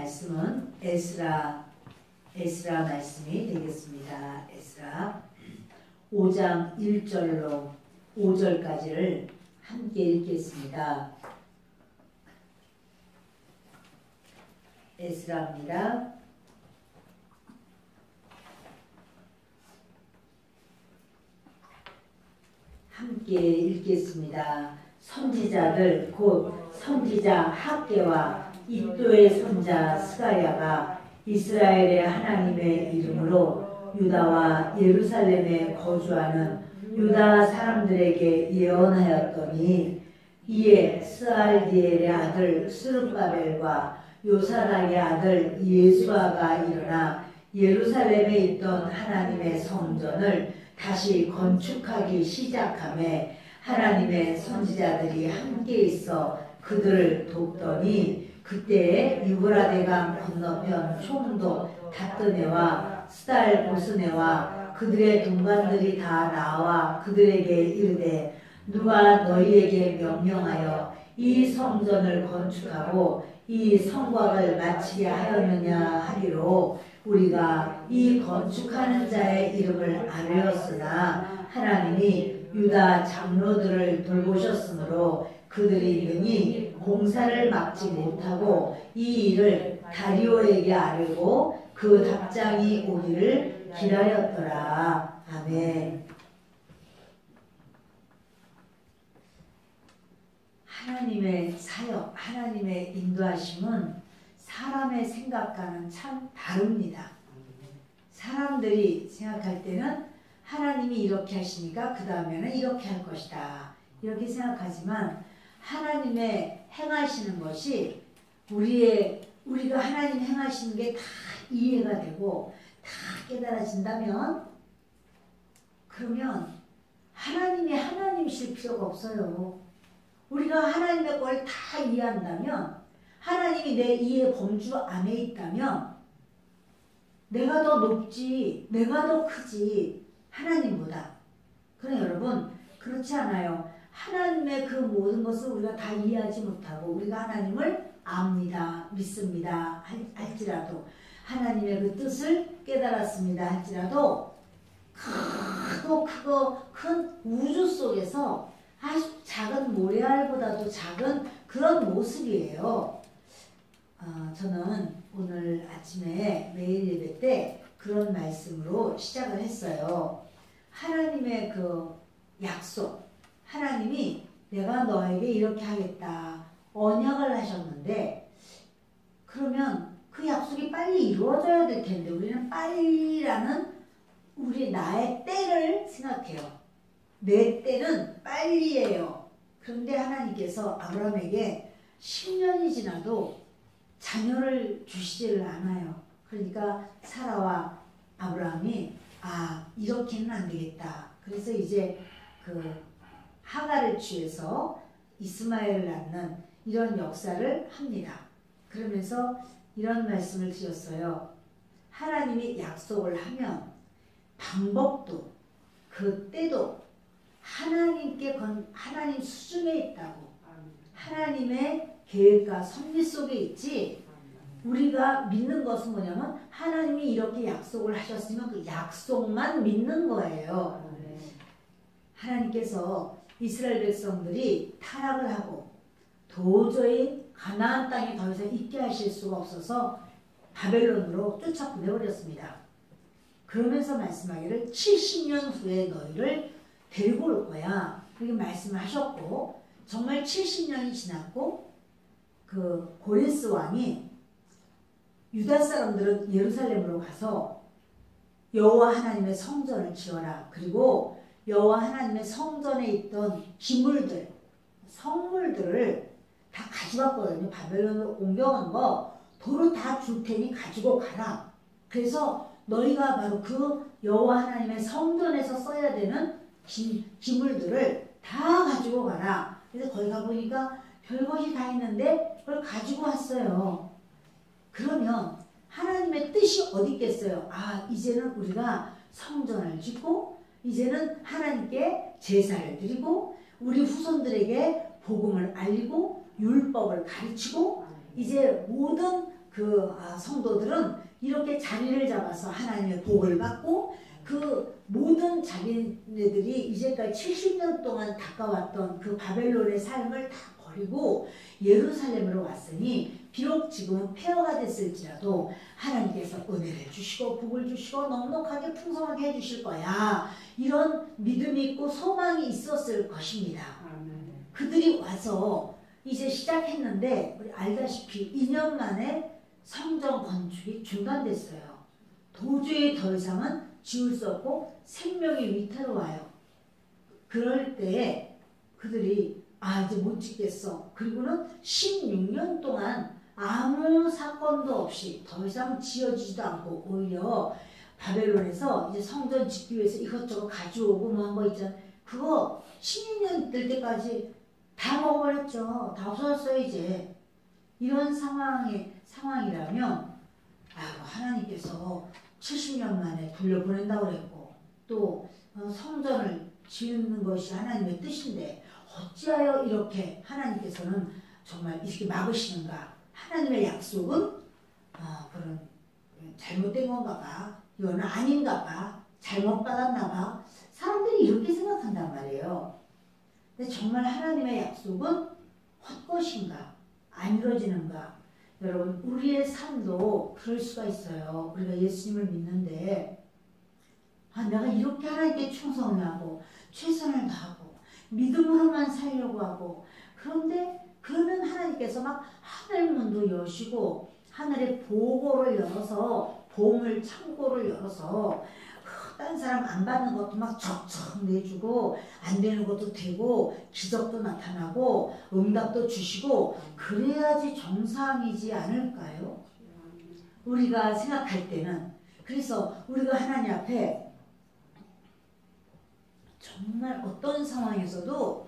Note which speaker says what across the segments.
Speaker 1: 말씀은 에스라 말씀이 되겠습니다. 에스라 5장 1절로 5절까지를 함께 읽겠습니다. 에스라입니다. 함께 읽겠습니다. 선지자들 곧 선지자 학개와 이도의 손자 스가랴가 이스라엘의 하나님의 이름으로 유다와 예루살렘에 거주하는 유다 사람들에게 예언하였더니 이에 스알디엘의 아들 스룹바벨과 요사닥의 아들 예수아가 일어나 예루살렘에 있던 하나님의 성전을 다시 건축하기 시작하며 하나님의 선지자들이 함께 있어 그들을 돕더니 그때에 유브라데강 건너편 총독 다뜨네와 스달 보스네와 그들의 동관들이 다 나와 그들에게 이르되 누가 너희에게 명령하여 이 성전을 건축하고 이 성곽을 마치게 하였느냐 하리로 우리가 이 건축하는 자의 이름을 알렸으나 하나님이 유다 장로들을 돌보셨으므로 그들이 능히 공사를 막지 못하고 이 일을 다리오에게 아뢰고 그 답장이 오기를 기다렸더라. 아멘. 하나님의 사역, 하나님의 인도하심은 사람의 생각과는 참 다릅니다. 사람들이 생각할 때는 하나님이 이렇게 하시니까 그 다음에는 이렇게 할 것이다. 이렇게 생각하지만 하나님의 행하시는 것이 우리가 하나님 행하시는 게 다 이해가 되고 다 깨달아진다면 그러면 하나님이 하나님이실 필요가 없어요. 우리가 하나님의 걸 다 이해한다면 하나님이 내 이해 범주 안에 있다면 내가 더 높지, 내가 더 크지 하나님보다. 그러나 여러분 그렇지 않아요. 하나님의 그 모든 것을 우리가 다 이해하지 못하고 우리가 하나님을 압니다, 믿습니다 할지라도 하나님의 그 뜻을 깨달았습니다 할지라도 큰 우주 속에서 아주 작은 모래알보다도 작은 그런 모습이에요. 저는 오늘 아침에 매일 예배 때 그런 말씀으로 시작을 했어요. 하나님의 그 약속, 하나님이 내가 너에게 이렇게 하겠다 언약을 하셨는데 그러면 그 약속이 빨리 이루어져야 될 텐데 우리는 빨리라는 나의 때를 생각해요. 내 때는 빨리예요. 그런데 하나님께서 아브라함에게 10년이 지나도 자녀를 주시지를 않아요. 그러니까 사라와 아브라함이 이렇게는 안 되겠다. 그래서 이제 그 하갈을 취해서 이스마엘을 낳는 이런 역사를 합니다. 그러면서 이런 말씀을 드렸어요. 하나님이 약속을 하면 방법도 그때도 하나님 수준에 있다고. 하나님의 계획과 섭리 속에 있지. 우리가 믿는 것은 뭐냐면 하나님이 이렇게 약속을 하셨으면 그 약속만 믿는 거예요. 하나님께서 이스라엘 백성들이 타락을 하고 도저히 가나안 땅에 더 이상 있게 하실 수가 없어서 바벨론으로 쫓아보내버렸습니다. 그러면서 말씀하기를 70년 후에 너희를 데리고 올 거야. 그렇게 말씀을 하셨고 정말 70년이 지났고 그 고레스 왕이 유다 사람들은 예루살렘으로 가서 여호와 하나님의 성전을 지어라. 그리고 여호와 하나님의 성전에 있던 기물들, 성물들을 다 가져갔거든요. 바벨론으로 옮겨간 거 도로 다 줄 테니 가지고 가라. 그래서 너희가 바로 그 여호와 하나님의 성전에서 써야 되는 기물들을 다 가지고 가라. 그래서 거기 가보니까 별것이 다 있는데 그걸 가지고 왔어요. 그러면 하나님의 뜻이 어디 있겠어요? 이제는 우리가 성전을 짓고 이제는 하나님께 제사를 드리고 우리 후손들에게 복음을 알리고 율법을 가르치고 이제 모든 성도들은 이렇게 자리를 잡아서 하나님의 복을 받고 그 모든 자기네들이 이제까지 70년 동안 닦아왔던 그 바벨론의 삶을 다 버리고 예루살렘으로 왔으니 비록 지금은 폐허가 됐을지라도 하나님께서 은혜를 주시고 복을 주시고 넉넉하게 풍성하게 해주실 거야. 이런 믿음이 있고 소망이 있었을 것입니다. 그들이 와서 이제 시작했는데 우리 알다시피 2년 만에 성전 건축이 중단됐어요. 도저히 더 이상은 지울 수 없고 생명이 위태로워요. 그럴 때 그들이 이제 못 짓겠어. 그리고는 16년 동안 아무 사건도 없이 더 이상 지어지지도 않고 오히려 바벨론에서 이제 성전 짓기 위해서 이것저것 가져오고 뭐 한 거 있잖아. 그거 16년 될 때까지 다 먹어버렸죠. 다 없어졌어요 이제. 이런 상황이라면 하나님께서 70년 만에 돌려보낸다고 그랬고 또 성전을 지은 것이 하나님의 뜻인데 어찌하여 이렇게 하나님께서는 정말 이렇게 막으시는가. 하나님의 약속은 그런 잘못된 건가 봐. 이거는 아닌가 봐. 잘못 받았나 봐. 사람들이 이렇게 생각한단 말이에요. 근데 정말 하나님의 약속은 헛것인가? 안 이루어지는가? 여러분 우리의 삶도 그럴 수가 있어요. 우리가 예수님을 믿는데 내가 이렇게 하나님께 충성을 하고 최선을 다하고 믿음으로만 살려고 하고 그런데 그러면 하나님께서 막 하늘 문도 여시고 하늘의 보고를 열어서 보물 창고를 열어서 딴 사람 안 받는 것도 막 척척 내주고 안 되는 것도 되고 기적도 나타나고 응답도 주시고 그래야지 정상이지 않을까요? 우리가 생각할 때는. 그래서 우리가 하나님 앞에 정말 어떤 상황에서도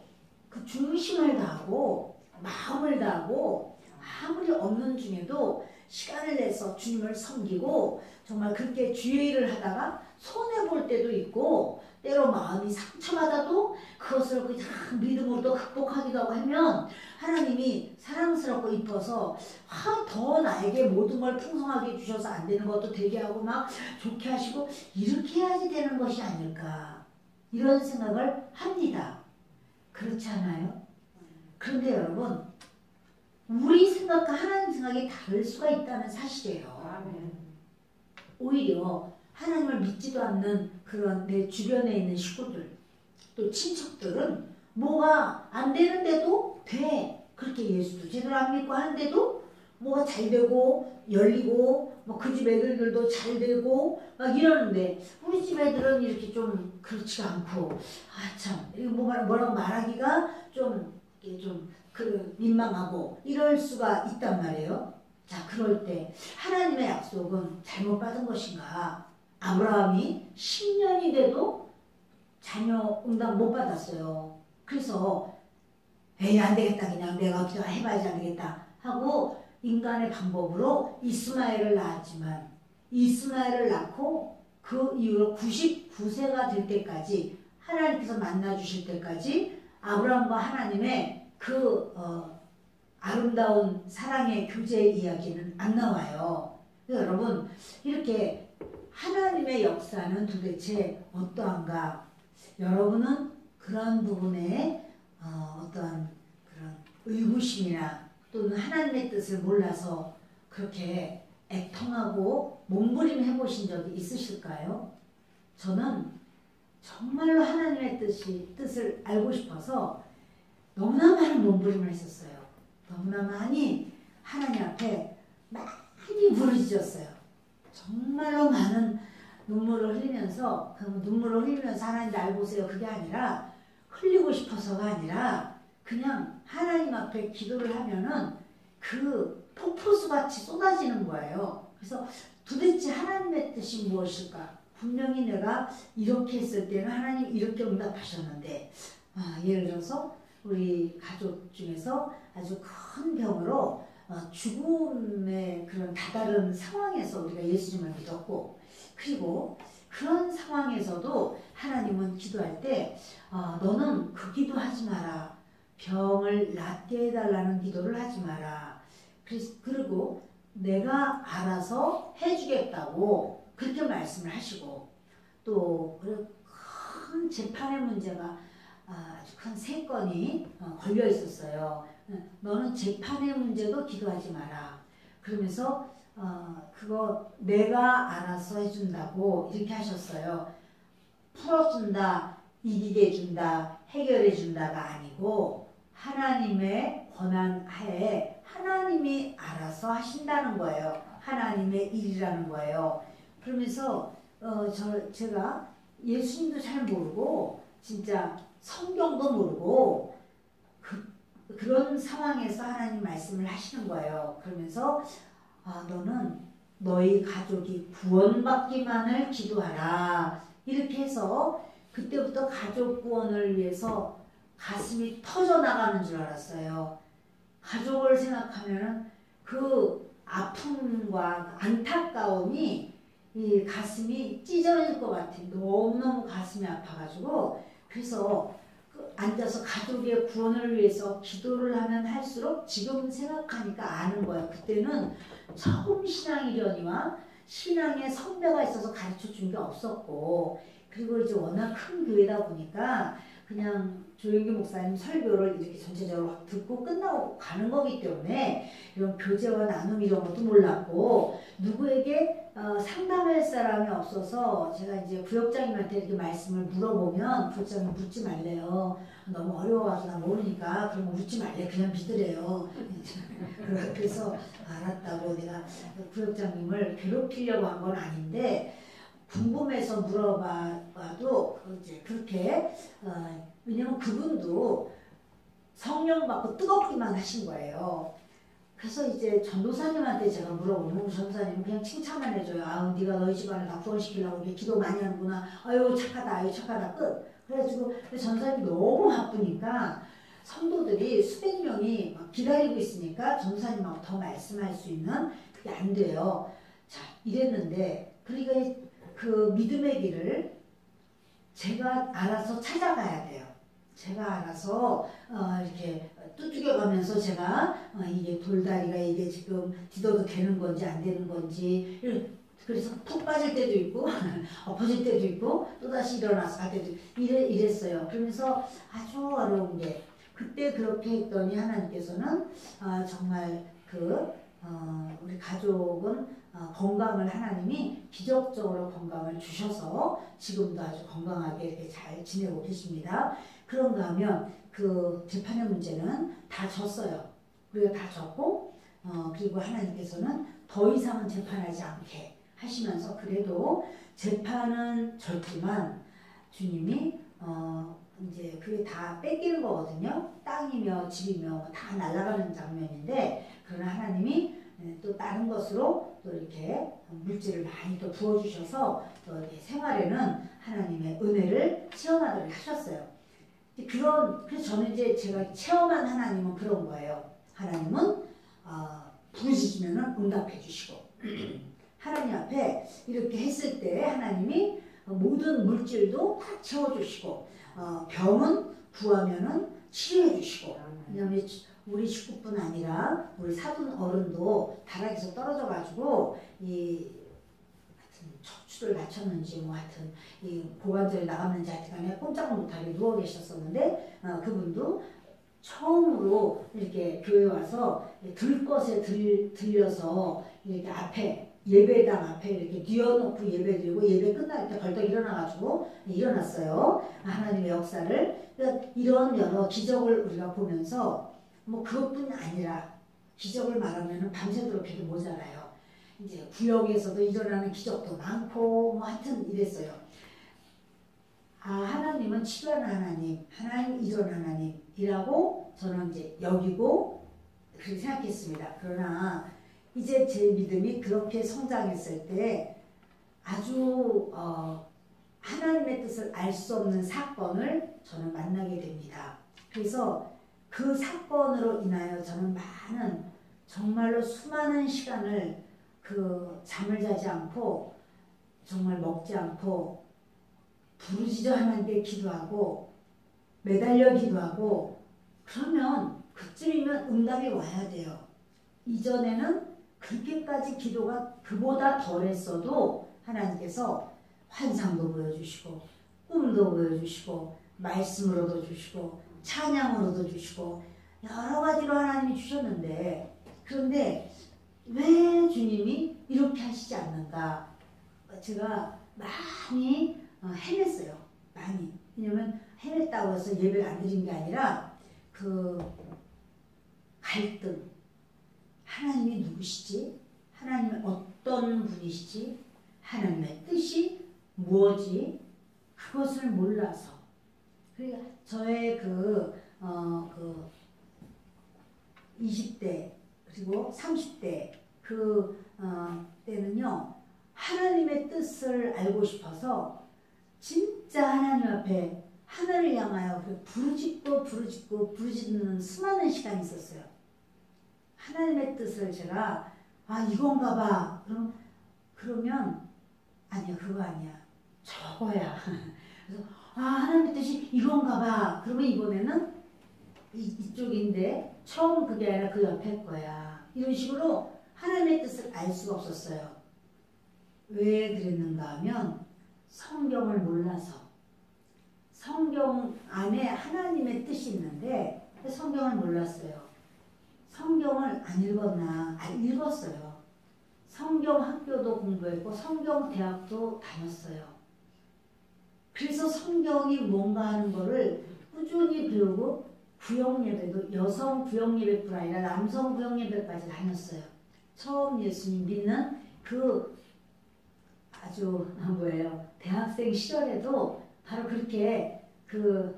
Speaker 1: 그 중심을 다하고 마음을 다하고 아무리 없는 중에도 시간을 내서 주님을 섬기고 정말 그렇게 주의 일을 하다가 손해볼 때도 있고 때로 마음이 상처받아도 그것을 그냥 믿음으로도 극복하기도 하고 하면 하나님이 사랑스럽고 이뻐서 더 나에게 모든 걸 풍성하게 주셔서 안 되는 것도 되게 하고 막 좋게 하시고 이렇게 해야지 되는 것이 아닐까 이런 생각을 합니다. 그렇지 않아요? 그런데 여러분 우리 생각과 하나님 생각이 다를 수가 있다는 사실이에요. 오히려 하나님을 믿지도 않는 그런 내 주변에 있는 식구들 또 친척들은 뭐가 안 되는데도 돼. 그렇게 예수도 제대로 안 믿고 하는데도 뭐가 잘 되고 열리고 뭐 그 집 애들도 잘 되고 막 이러는데 우리 집 애들은 이렇게 좀 그렇지가 않고 참 이거 뭐라고 말하기가 좀 민망하고 이럴 수가 있단 말이에요. 자, 그럴 때 하나님의 약속은 잘못 받은 것인가? 아브라함이 10년이 돼도 자녀 응답 못 받았어요. 그래서 안 되겠다. 그냥 내가 어떻게 해봐야지 안 되겠다 하고 인간의 방법으로 이스마엘을 낳았지만 이스마엘을 낳고 그 이후로 99세가 될 때까지 하나님께서 만나주실 때까지 아브라함과 하나님의 아름다운 사랑의 교제의 이야기는 안 나와요. 여러분 이렇게 하나님의 역사는 도대체 어떠한가? 여러분은 그런 부분에 어떠한 그런 의구심이나 또는 하나님의 뜻을 몰라서 그렇게 애통하고 몸부림 해보신 적이 있으실까요? 저는 정말로 하나님의 뜻을 알고 싶어서 너무나 많은 몸부림을 했었어요. 너무나 많이 하나님 앞에 많이 부르짖었어요. 정말로 많은 눈물을 흘리면서 하나님 날 보세요. 그게 아니라 흘리고 싶어서가 아니라 그냥 하나님 앞에 기도를 하면은 그 폭포수같이 쏟아지는 거예요. 그래서 도대체 하나님의 뜻이 무엇일까? 분명히 내가 이렇게 했을 때는 하나님 이렇게 응답하셨는데 예를 들어서 우리 가족 중에서 아주 큰 병으로 죽음의 그런 다다른 상황에서 우리가 예수님을 믿었고 그리고 그런 상황에서도 하나님은 기도할 때 너는 그 기도하지 마라. 병을 낫게 해달라는 기도를 하지 마라. 그리고 내가 알아서 해주겠다고 그렇게 말씀을 하시고, 또 큰 재판의 문제가 아주 큰 3건이 걸려 있었어요. 너는 재판의 문제도 기도하지 마라. 그러면서 그거 내가 알아서 해준다고 이렇게 하셨어요. 풀어준다, 이기게 해준다, 해결해 준다가 아니고 하나님의 권한 하에 하나님이 알아서 하신다는 거예요. 하나님의 일이라는 거예요. 그러면서 제가 예수님도 잘 모르고 진짜 성경도 모르고 그런 상황에서 하나님 말씀을 하시는 거예요. 그러면서 너는 너희 가족이 구원받기만을 기도하라. 이렇게 해서 그때부터 가족 구원을 위해서 가슴이 터져나가는 줄 알았어요. 가족을 생각하면 그 아픔과 안타까움이 이 가슴이 찢어질 것 같아요. 너무너무 가슴이 아파가지고. 그래서 앉아서 가족의 구원을 위해서 기도를 하면 할수록 지금 생각하니까 아는 거예요. 그때는 처음 신앙이려니와 신앙의 선배가 있어서 가르쳐 준 게 없었고, 그리고 이제 워낙 큰 교회다 보니까 그냥 조영기 목사님 설교를 이렇게 전체적으로 듣고 끝나고 가는 거기 때문에 이런 교제와 나눔 이런 것도 몰랐고, 누구에게 상담할 사람이 없어서 제가 이제 부역장님한테 이렇게 말씀을 물어보면 부역장님 묻지 말래요. 너무 어려워서 나 모르니까 그런 거 묻지 말래. 그냥 믿으래요. 그래서 알았다고 내가 부역장님을 괴롭히려고 한 건 아닌데 궁금해서 물어봐도 이제 그렇게 왜냐면 그분도 성령 받고 뜨겁기만 하신 거예요. 그래서 이제 전도사님한테 제가 물어보면 전도사님은 그냥 칭찬만 해줘요. 아우 네가 너희 집안을 다 구원시키려고 이렇게 기도 많이 하는구나. 아유 착하다, 아유 착하다, 끝. 그래가지고 전도사님이 너무 바쁘니까 성도들이 수백 명이 막 기다리고 있으니까 전도사님하고 더 말씀할 수 있는 그게 안 돼요. 자 이랬는데, 그러니까 그 믿음의 길을 제가 알아서 찾아가야 돼요. 제가 알아서 이렇게 두들겨가면서 제가 이게 돌다리가 이게 지금 디뎌도 되는 건지 안 되는 건지, 그래서 푹 빠질 때도 있고 엎어질 때도 있고 또다시 일어나서 갈 때도 이랬어요. 그러면서 아주 어려운 게, 그때 그렇게 했더니 하나님께서는 정말 우리 가족은 건강을 하나님이 기적적으로 건강을 주셔서 지금도 아주 건강하게 이렇게 잘 지내고 계십니다. 그런가 하면 그 재판의 문제는 다 졌어요. 우리가 다 졌고 그리고 하나님께서는 더 이상은 재판하지 않게 하시면서, 그래도 재판은 졌지만 주님이 이제 그게 다 뺏기는 거거든요. 땅이며 집이며 다 날아가는 장면인데, 그러나 하나님이 또 다른 것으로 또 이렇게 물질을 많이 또 부어주셔서 또 이렇게 생활에는 하나님의 은혜를 체험하도록 하셨어요. 그래서 저는 이제 제가 체험한 하나님은 그런 거예요. 하나님은 부르시면은 응답해 주시고 하나님 앞에 이렇게 했을 때 하나님이 모든 물질도 다 채워주시고 병은 구하면은 치료해 주시고, 왜냐하면 우리 식구뿐 아니라 우리 사돈 어른도 다락에서 떨어져 가지고 하여튼 척추를 다쳤는지 뭐 하여튼 이 고관절이 나갔는지 하여튼간에 꼼짝을 못하게 누워 계셨었는데 그분도 처음으로 이렇게 교회 와서 들것에 들려서 이렇게 앞에 예배당 앞에 이렇게 뉘어놓고 예배드리고 예배 끝날 때 벌떡 일어나가지고 일어났어요. 하나님의 역사를. 그러니까 이런 여러 기적을 우리가 보면서 뭐 그것뿐 아니라 기적을 말하면 밤새도록 해도 모자라요. 이제 구역에서도 일어나는 기적도 많고 뭐 하여튼 이랬어요. 하나님은 치료하는 하나님, 하나님 이런 하나님이라고 저는 이제 여기고 그렇게 생각했습니다. 그러나 이제 제 믿음이 그렇게 성장했을 때 아주 하나님의 뜻을 알 수 없는 사건을 저는 만나게 됩니다. 그래서 그 사건으로 인하여 저는 정말로 수많은 시간을 잠을 자지 않고 정말 먹지 않고 부르짖어 하나님께 기도하고 매달려 기도하고, 그러면 그쯤이면 응답이 와야 돼요. 이전에는 그렇게까지 기도가 그보다 덜했어도 하나님께서 환상도 보여주시고 꿈도 보여주시고 말씀으로도 주시고 찬양으로도 주시고 여러 가지로 하나님이 주셨는데, 그런데 왜 주님이 이렇게 하시지 않는가? 제가 많이 헤맸어요. 많이. 왜냐면 헤맸다고 해서 예배를 안 드린 게 아니라 그 갈등. 하나님이 누구시지? 하나님은 어떤 분이시지? 하나님의 뜻이 무엇이? 그것을 몰라서. 그러니까 저의 20대 그리고 30대 때는요, 하나님의 뜻을 알고 싶어서 진짜 하나님 앞에 하늘을 향하여 부르짖는 수많은 시간이 있었어요. 하나님의 뜻을 제가 이건가 봐. 그러면 아니야, 그거 아니야, 저거야. 그래서 하나님의 뜻이 이건가 봐. 그러면 이번에는 이쪽인데 처음 그게 아니라 그 옆에 거야. 이런 식으로 하나님의 뜻을 알 수가 없었어요. 왜 그랬는가 하면 성경을 몰라서. 성경 안에 하나님의 뜻이 있는데 성경을 몰랐어요. 성경을 안 읽었나? 읽었어요. 성경 학교도 공부했고 성경 대학도 다녔어요. 그래서 성경이 뭔가 하는 거를 꾸준히 배우고 구역예배도 여성 구역예배뿐 아니라 남성 구역예배까지 다녔어요. 처음 예수님 믿는 대학생 시절에도 바로 그렇게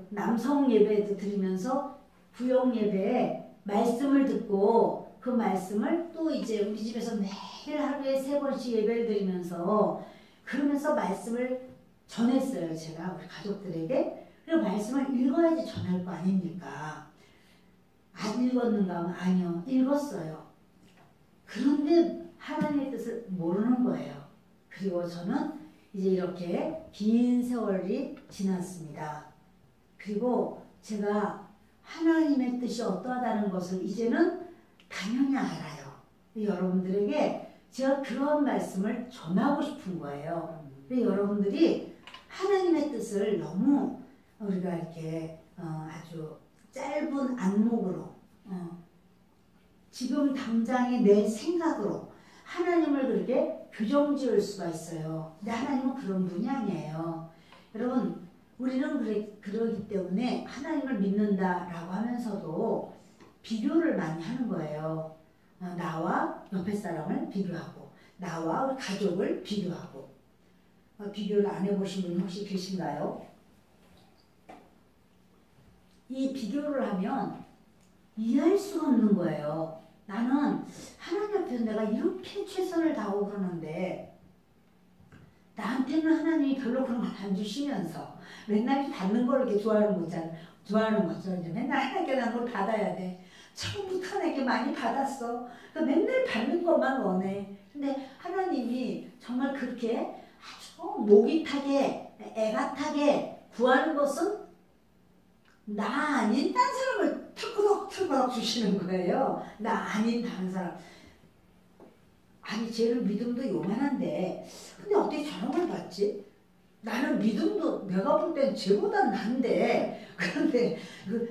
Speaker 1: 남성 예배도 들으면서 구역 예배에 말씀을 듣고 그 말씀을 또 이제 우리 집에서 매일 하루에 3번씩 예배를 드리면서 그러면서 말씀을 전했어요. 제가 우리 가족들에게. 그리고 말씀을 읽어야지 전할 거 아닙니까? 안 읽었는가 하면 아니요, 읽었어요. 그런데 하나님의 뜻을 모르는 거예요. 그리고 저는 이제 이렇게 긴 세월이 지났습니다. 그리고 제가 하나님의 뜻이 어떠하다는 것을 이제는 당연히 알아요. 여러분들에게 제가 그런 말씀을 전하고 싶은 거예요. 여러분들이 하나님의 뜻을 너무 우리가 이렇게 아주 짧은 안목으로 지금 당장의 내 생각으로 하나님을 그렇게 규정지을 수가 있어요. 근데 하나님은 그런 분이 아니에요. 여러분, 우리는 그러기 때문에 하나님을 믿는다라고 하면서도 비교를 많이 하는 거예요. 나와 옆에 사람을 비교하고 나와 우리 가족을 비교하고. 비교를 안 해보신 분 혹시 계신가요? 이 비교를 하면 이해할 수가 없는 거예요. 나는 하나님 앞에서 내가 이렇게 최선을 다하고 그러는데 나한테는 하나님이 별로 그런 걸 안 주시면서 맨날 받는 걸 이렇게 좋아하는 거죠. 이제 맨날 하나님께 난 걸 받아야 돼. 처음부터 내게 많이 받았어. 그러니까 맨날 받는 것만 원해. 근데 하나님이 정말 그렇게 아주 목이 타게 애가 타게 구하는 것은 나 아닌 딴 사람을 털거덕 주시는 거예요. 나 아닌 다른 사람. 아니 쟤는 믿음도 요만한데 근데 어떻게 저런 걸 받지? 나는 믿음도 내가 볼 땐 쟤보단 난데 그런데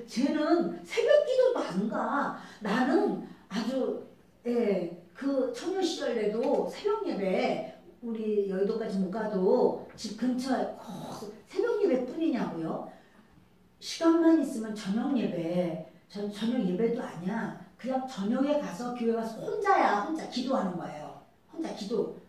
Speaker 1: 쟤는 새벽 기도도 안 가. 나는 아주 그 처녀 시절에도 새벽 예배 우리 여의도까지 못 가도 집 근처에 새벽 예배 뿐이냐고요. 시간만 있으면 저녁 예배, 저녁 예배도 아니야. 그냥 저녁에 가서 교회 가서 혼자 기도하는 거예요. 혼자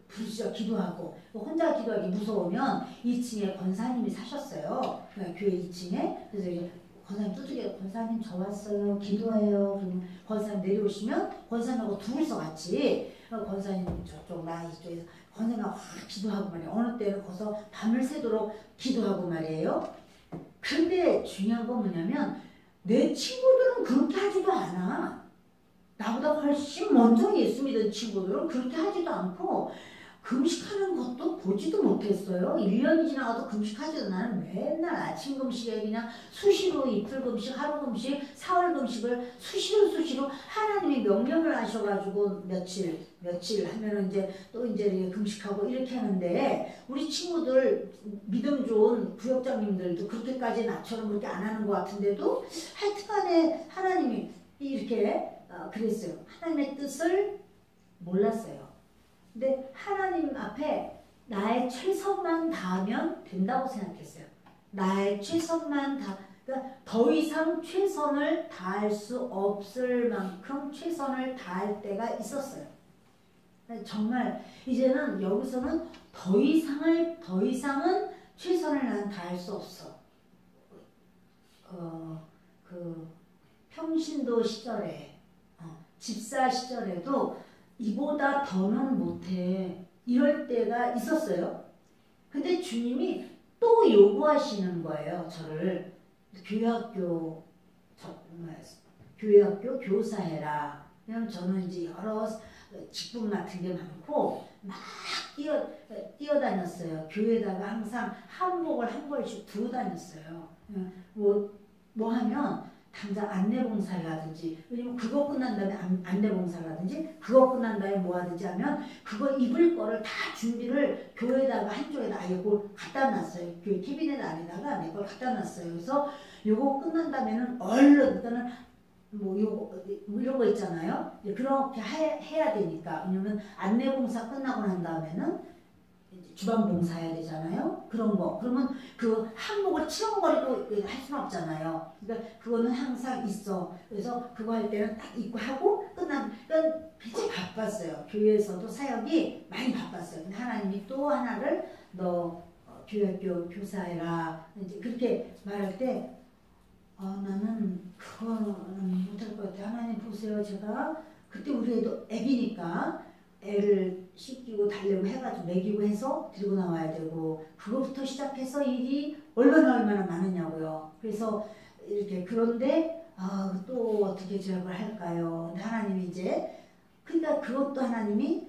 Speaker 1: 부르짖어 기도하고. 혼자 기도하기 무서우면 2층에 권사님이 사셨어요. 교회 2층에. 그래서 이제 권사님 두드려, 권사님 저 왔어요. 기도해요. 그러면 권사님 내려오시면 권사님하고 둘이서 같이 권사님 저쪽 나 이쪽에서 권사님하고 확 기도하고 말이에요. 어느 때는 거기서 밤을 새도록 기도하고 말이에요. 근데 중요한 건 뭐냐면 내 친구들은 그렇게 하지도 않아. 나보다 훨씬 먼저 예수 믿은 친구들은 그렇게 하지도 않고 금식하는 것도 보지도 못했어요. 1년이 지나가도 금식하지도. 나는 맨날 아침 금식에 그냥 수시로 이틀 금식, 하루 금식, 사흘 금식을 수시로 하나님이 명령을 하셔가지고 며칠 하면은 이제 또 이제 금식하고 이렇게 하는데, 우리 친구들 믿음 좋은 구역장님들도 그렇게까지 나처럼 그렇게 안 하는 것 같은데도 하여튼간에 하나님이 이렇게 그랬어요. 하나님의 뜻을 몰랐어요. 근데 하나님 앞에 나의 최선만 다하면 된다고 생각했어요. 나의 최선만 그러니까 더 이상 최선을 다할 수 없을 만큼 최선을 다할 때가 있었어요. 정말 이제는 여기서는 더 이상은 최선을 난 다할 수 없어. 그 평신도 시절에 집사 시절에도 이보다 더는 못해 이럴 때가 있었어요. 근데 주님이 또 요구하시는 거예요. 저를 교회학교 교사해라. 왜냐면 저는 이제 여러 직분 같은 게 많고 막 뛰어다녔어요. 교회에다가 항상 한복을 한 벌씩 두고 다녔어요. 뭐 하면 당장 안내봉사를 하든지, 왜냐면 그거 끝난 다음에 안내봉사를 하든지, 그거 끝난 다음에 뭐 하든지 하면 그거 입을 거를 다 준비를 교회에다가 한쪽에다 아예 그걸 갖다 놨어요. 교회 캐비넷 안에다가 내 걸 갖다 놨어요. 그래서 요거 끝난 다음에는 얼른 일단은 뭐 이런 거 있잖아요. 그렇게 해야 되니까. 왜냐면 안내봉사 끝나고 난 다음에는 주방봉사 해야 되잖아요. 그런 거. 그러면 그 한복을 치렁거리고 할 수는 없잖아요. 그러니까 그거는 항상 있어. 그래서 그거 할 때는 딱 입고 하고 그러니까 굉장히 바빴어요. 교회에서도 사역이 많이 바빴어요. 근데 하나님이 또 하나를 너 교회학교 교사해라. 이제 그렇게 말할 때 나는 그거는 못할 것 같아요. 하나님 보세요. 제가 그때 우리 애도 애기니까 애를 씻기고 달래고 해가지고 먹이고 해서 들고 나와야 되고, 그거부터 시작해서 일이 얼마나 많으냐고요. 그래서 이렇게 그런데 또 어떻게 제약을 할까요? 근데 하나님이 이제 그러니까 그것도 하나님이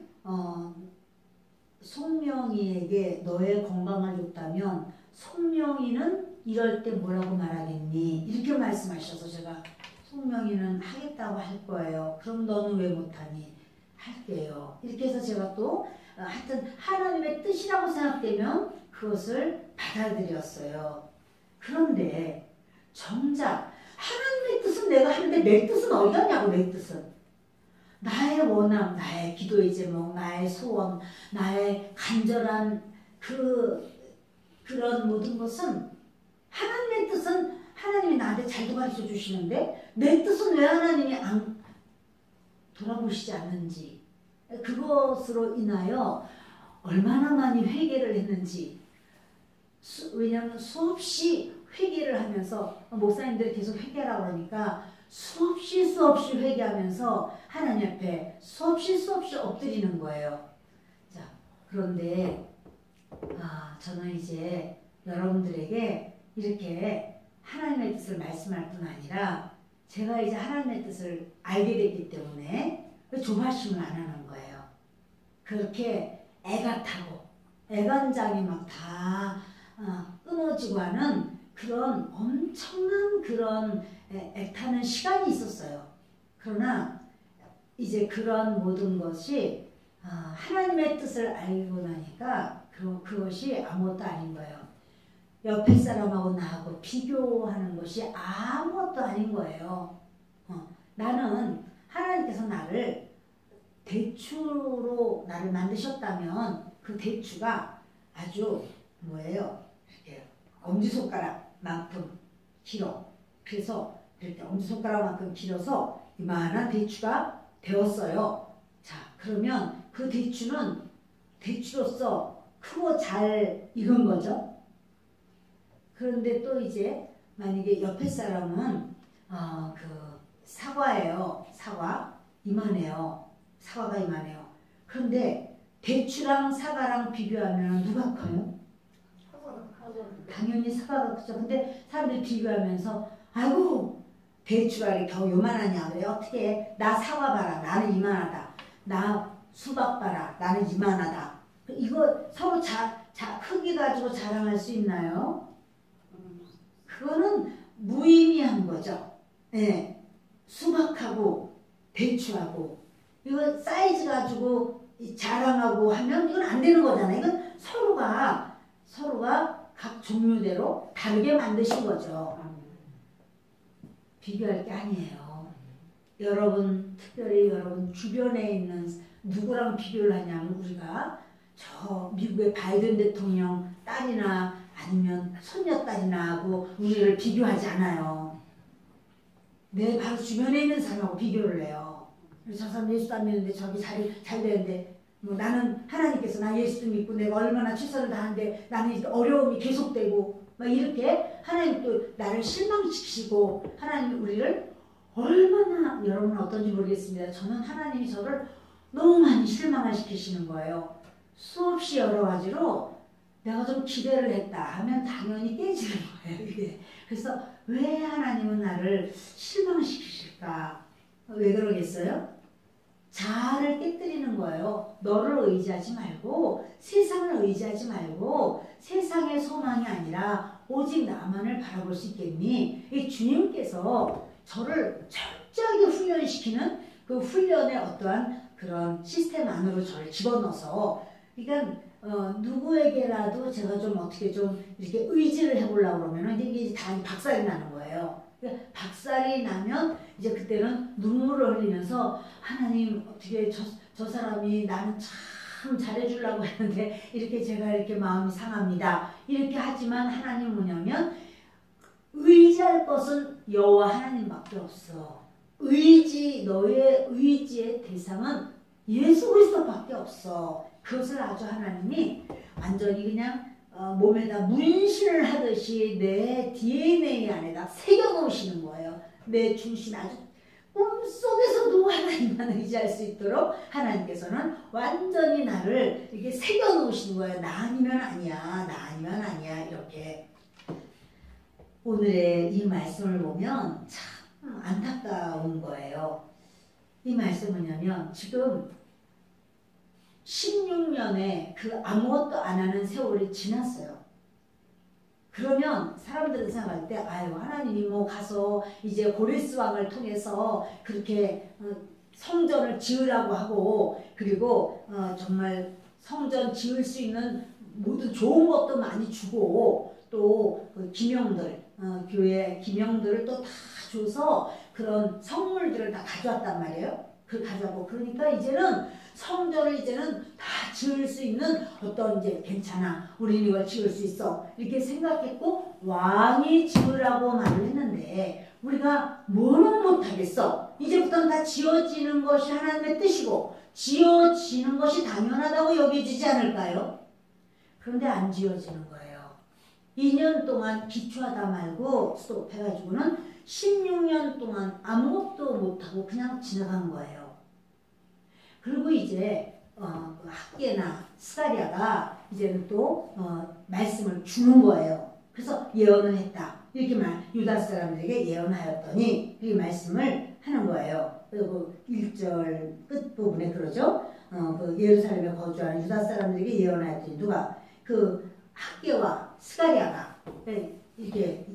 Speaker 1: 송명이에게 너의 건강을 줬다면 송명이는 이럴 때 뭐라고 말하겠니? 이렇게 말씀하셔서 제가 송명이는 하겠다고 할 거예요. 그럼 너는 왜 못하니? 할게요. 이렇게 해서 제가 또 하여튼 하나님의 뜻이라고 생각되면 그것을 받아들였어요. 그런데 정작 하나님의 뜻은 내가 하는데 내 뜻은 어디 갔냐고. 내 뜻은 나의 원함, 나의 기도의 제목, 나의 소원, 나의 간절한 그런 모든 것은 하나님의 뜻은 하나님이 나한테 잘 가르쳐 주시는데 내 뜻은 왜 하나님이 안 돌아보시지 않는지, 그것으로 인하여 얼마나 많이 회개를 했는지. 왜냐하면 수없이 회개를 하면서 목사님들이 계속 회개하라고 그러니까 수없이 회개하면서 하나님 앞에 수없이 엎드리는 거예요. 자, 그런데 저는 이제 여러분들에게 이렇게 하나님의 뜻을 말씀할 뿐 아니라 제가 이제 하나님의 뜻을 알게 됐기 때문에 조바심을 안 하는 거예요. 그렇게 애가 타고 애간장이 막 다 끊어지고 하는 그런 엄청난 그런 애타는 시간이 있었어요. 그러나 이제 그런 모든 것이 하나님의 뜻을 알고 나니까 그것이 아무것도 아닌 거예요. 옆에 사람하고 나하고 비교하는 것이 아무것도 아닌 거예요. 나는 하나님께서 나를 대추로 나를 만드셨다면 그 대추가 아주 뭐예요? 이렇게 엄지손가락만큼 길어. 그래서 이렇게 엄지손가락만큼 길어서 이만한 대추가 되었어요. 자, 그러면 그 대추는 대추로서 크고 잘 익은 거죠. 그런데 또 이제 만약에 옆에 사람은 그 사과예요. 사과 이만해요. 사과가 이만해요. 그런데 대추랑 사과랑 비교하면 누가 커요? 당연히 사과가 크죠. 근데 사람들이 비교하면서 아이고 대추가 이렇게 겨우 요만하냐 그래. 어떻게 나 사과 봐라. 나는 이만하다. 나 수박 봐라. 나는 이만하다. 이거 서로 크기 가지고 자랑할 수 있나요? 그거는 무의미한 거죠. 예. 수박하고 배추하고 이거 사이즈 가지고 자랑하고 하면 이건 안 되는 거잖아요. 이건 서로가 각 종류대로 다르게 만드신 거죠. 비교할 게 아니에요. 여러분, 특별히 여러분 주변에 있는 누구랑 비교를 하냐면 우리가 저 미국의 바이든 대통령 딸이나 아니면 손녀딸이나 하고 우리를 비교하지 않아요. 내 바로 주변에 있는 사람하고 비교를 해요. 저 사람 예수도 안 믿는데 저기 잘 되는데 뭐 나는 하나님께서 나 예수도 믿고 내가 얼마나 최선을 다하는데 나는 어려움이 계속되고 막 이렇게 하나님 또 나를 실망시키시고 하나님 우리를 얼마나 여러분은 어떤지 모르겠습니다. 저는 하나님이 저를 너무 많이 실망을 시키시는 거예요. 수없이 여러 가지로 내가 좀 기대를 했다 하면 당연히 깨지는 거예요. 이게. 그래서 왜 하나님은 나를 실망시키실까? 왜 그러겠어요? 자아를 깨뜨리는 거예요. 너를 의지하지 말고 세상을 의지하지 말고 세상의 소망이 아니라 오직 나만을 바라볼 수 있겠니? 이 주님께서 저를 철저하게 훈련시키는 그 훈련의 어떠한 그런 시스템 안으로 저를 집어넣어서 그러니까 누구에게라도 제가 좀 어떻게 좀 이렇게 의지를 해보려고 그러면 이게 다 박살이 나는 거예요. 그러니까 박살이 나면 이제 그때는 눈물을 흘리면서 하나님 어떻게 저 사람이 나는 참 잘해주려고 했는데 이렇게 제가 이렇게 마음이 상합니다. 이렇게 하지만 하나님은 뭐냐면 의지할 것은 여호와 하나님밖에 없어. 너의 의지의 대상은 예수 그리스도밖에 없어. 그것을 아주 하나님이 완전히 그냥 몸에다 문신을 하듯이 내 DNA 안에다 새겨놓으시는 거예요. 내 중심 아주 꿈속에서도 하나님만 의지할 수 있도록 하나님께서는 완전히 나를 이렇게 새겨놓으시는 거예요. 나 아니면 아니야. 나 아니면 아니야. 이렇게. 오늘의 이 말씀을 보면 참 안타까운 거예요. 이 말씀은 뭐냐면 지금 16년의 그 아무것도 안 하는 세월이 지났어요. 그러면 사람들은 생각할 때 아유 하나님이 뭐 가서 이제 고레스 왕을 통해서 그렇게 성전을 지으라고 하고 그리고 정말 성전 지을 수 있는 모든 좋은 것도 많이 주고 또 그 기명들 교회 기명들을 또 다 줘서 그런 성물들을 다 가져왔단 말이에요. 그 가져고 그러니까 이제는 성전을 이제는 다 지을 수 있는 어떤 이제 괜찮아 우리는 이걸 지을 수 있어 이렇게 생각했고 왕이 지으라고 말을 했는데 우리가 뭐는 못하겠어. 이제부터는 다 지어지는 것이 하나님의 뜻이고 지어지는 것이 당연하다고 여겨지지 않을까요? 그런데 안 지어지는 거예요. 2년 동안 기초하다 말고 스톱해가지고는 16년 동안 아무것도 못하고 그냥 지나간 거예요. 그리고 이제 학계나 스가랴가 이제는 또 말씀을 주는 거예요. 그래서 예언을 했다. 이렇게 유다 사람들에게 예언하였더니 이 말씀을 하는 거예요. 그리고 1절 끝부분에 그러죠. 그 예루살렘에 거주하는 유다 사람들에게 예언하였더니 누가 그 학계와 스가랴가 이렇게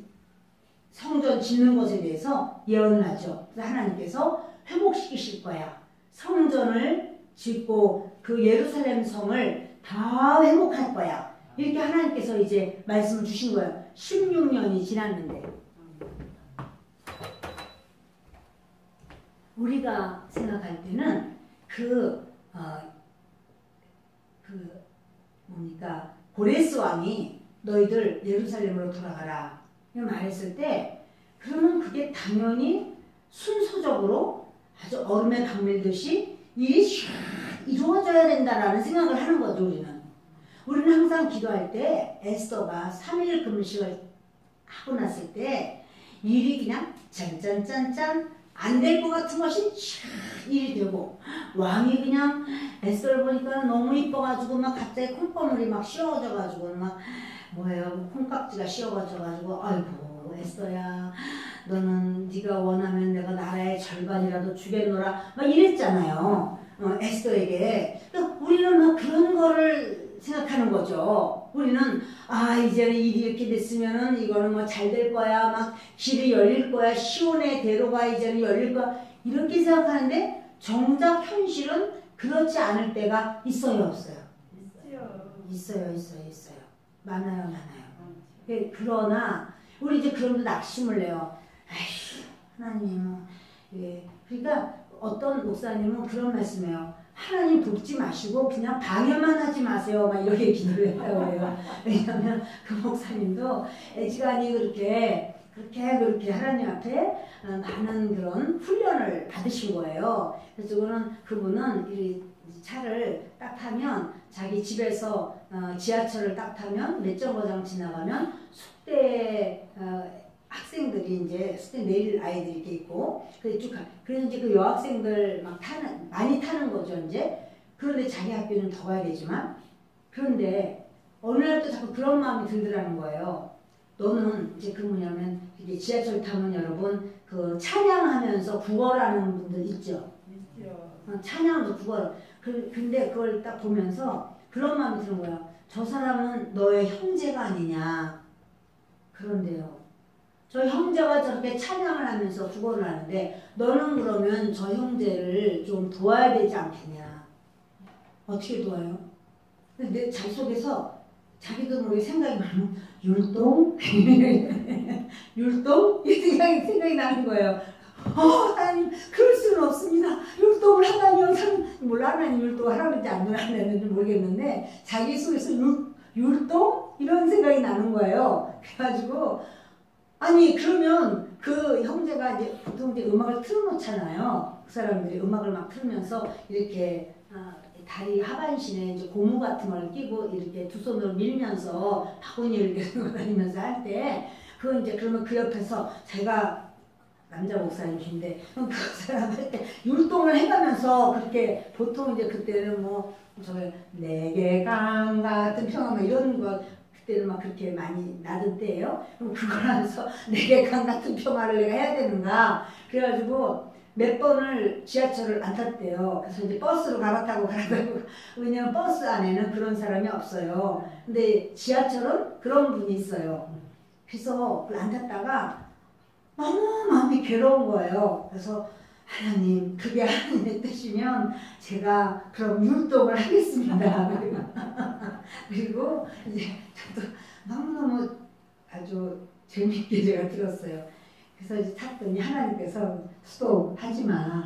Speaker 1: 성전 짓는 것에 대해서 예언을 하죠. 그래서 하나님께서 회복시키실 거야. 성전을 짓고 그 예루살렘 성을 다 회복할 거야. 이렇게 하나님께서 이제 말씀을 주신 거예요. 16년이 지났는데 우리가 생각할 때는 뭡니까 고레스 왕이 너희들 예루살렘으로 돌아가라 말했을 때 그러면 그게 당연히 순서적으로 아주 얼음에 박 밀듯이 일이 이루어져야 된다라는 생각을 하는 거죠. 우리는 항상 기도할 때 에스더가 3일 금식을 하고 났을 때 일이 그냥 짠짠짠짠 안 될 것 같은 것이 일이 되고 왕이 그냥 에스더를 보니까 너무 이뻐가지고 막 갑자기 콩고물이 막 씌워져가지고 막 뭐예요 콩깍지가 씌워져가지고 아이고 에스더야 너는 네가 원하면 내가 나라의 절반이라도 주겠노라 막 이랬잖아요. 에스더에게. 우리는 막 그런 거를 생각하는 거죠. 우리는 이제는 일이 이렇게 됐으면은 이거는 뭐 잘 될 거야, 막 길이 열릴 거야, 시온의 대로가 이제는 열릴 거야, 이렇게 생각하는데 정작 현실은 그렇지 않을 때가 있어요, 없어요? 있어요. 많아요. 그러나 우리 이제 그런데 낙심을 내요. 아휴, 하나님. 예. 그러니까 어떤 목사님은 그런 말씀해요. 하나님 돕지 마시고 그냥 방해만 하지 마세요. 막 이렇게 기도를 했다고 해요. 왜냐하면 그 목사님도 애지간히 그렇게 하나님 앞에 많은 그런 훈련을 받으신 거예요. 그래서 그분은 이 차를 딱 타면 자기 집에서 지하철을 딱 타면 몇 정거장 지나가면 숙대 학생들이 이제 숙대 내릴 아이들이 이렇게 있고 그래서 이제 그 여학생들 많이 타는 거죠 이제. 그런데 자기 학교는 더 가야 되지만 그런데 어느 날 또 자꾸 그런 마음이 들더라는 거예요. 너는 이제 그 뭐냐면 이게 지하철 타면 여러분 그 찬양하면서 구걸하는 분들 있죠. 찬양하면서 구걸. 근데 그걸 딱 보면서 그런 마음이 드는 거야. 저 사람은 너의 형제가 아니냐. 그런데요. 저 형제가 저렇게 찬양을 하면서 구걸을 하는데 너는 그러면 저 형제를 좀 도와야 되지 않겠냐. 어떻게 도와요? 근데 자기 속에서 자기도 모르게 생각이 많으면 율동? 율동? 이 생각이 나는 거예요. 하나님 그럴 수는 없습니다. 율동을 하다니요. 몰라 하나님 율동을 하라는지 안 하는지 모르겠는데 자기 속에서 율동? 이런 생각이 나는 거예요. 그래가지고 아니 그러면 그 형제가 이제 보통 이제 음악을 틀어놓잖아요. 그 사람들이 음악을 막 틀면서 이렇게 다리 하반신에 이제 고무 같은 걸 끼고 이렇게 두 손으로 밀면서 바구니를 이렇게 들고 다니면서 할 때 그러면 그 옆에서 제가 남자 목사님인데 그 사람 할 때 율동을 해가면서 그렇게 보통 이제 그때는 뭐 내게 강 같은 평화 막 이런 거 그때는 막 그렇게 많이 나던 때예요. 그럼 그걸 하면서 내게 강 같은 평화를 내가 해야 되는가. 그래가지고 몇 번을 지하철을 안 탔대요. 그래서 이제 버스로 갈아타고 왜냐면 버스 안에는 그런 사람이 없어요. 근데 지하철은 그런 분이 있어요. 그래서 그걸 안 탔다가 너무 마음이 괴로운 거예요. 그래서 하나님 그게 하나님의 뜻이면 제가 그럼 율동을 하겠습니다. 그리고 이제 저도 너무너무 아주 재밌게 제가 들었어요. 그래서 이제 탔더니 하나님께서 스톱 하지 마.